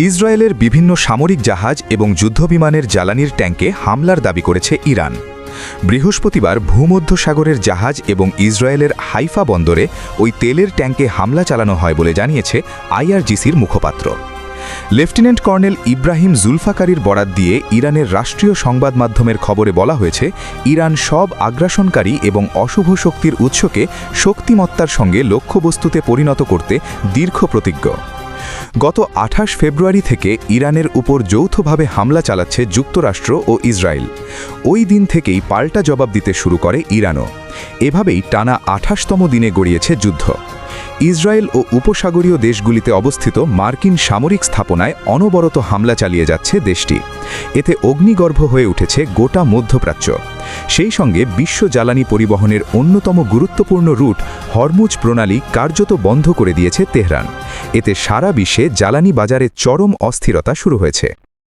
ইসরায়েলের বিভিন্ন সামরিক জাহাজ এবং যুদ্ধবিমানের জ্বালানির ট্যাঙ্কে হামলার দাবি করেছে ইরান। বৃহস্পতিবার ভূমধ্যসাগরের জাহাজ এবং ইসরায়েলের হাইফা বন্দরে ওই তেলের ট্যাঙ্কে হামলা চালানো হয় বলে জানিয়েছে আইআরজিসির মুখপাত্র। লেফটেন্যান্ট কর্নেল ইব্রাহিম জুলফাকারির বরাত দিয়ে ইরানের রাষ্ট্রীয় সংবাদ মাধ্যমের খবরে বলা হয়েছে, ইরান সব আগ্রাসনকারী এবং অশুভ শক্তির উৎসকে শক্তিমত্তার সঙ্গে লক্ষ্যবস্তুতে পরিণত করতে দীর্ঘ প্রতিজ্ঞ। গত ২৮ ফেব্রুয়ারি থেকে ইরানের উপর যৌথভাবে হামলা চালাচ্ছে যুক্তরাষ্ট্র ও ইসরায়েল। ওই দিন থেকেই পাল্টা জবাব দিতে শুরু করে ইরানও। এভাবেই টানা ২৮তম দিনে গড়িয়েছে যুদ্ধ। ইসরায়েল ও উপসাগরীয় দেশগুলিতে অবস্থিত মার্কিন সামরিক স্থাপনায় অনবরত হামলা চালিয়ে যাচ্ছে দেশটি। এতে অগ্নিগর্ভ হয়ে উঠেছে গোটা মধ্যপ্রাচ্য। সেই সঙ্গে বিশ্ব জ্বালানি পরিবহনের অন্যতম গুরুত্বপূর্ণ রুট হরমুজ প্রণালী কার্যত বন্ধ করে দিয়েছে তেহরান। এতে সারা বিশ্বে জ্বালানি বাজারে চরম অস্থিরতা শুরু হয়েছে।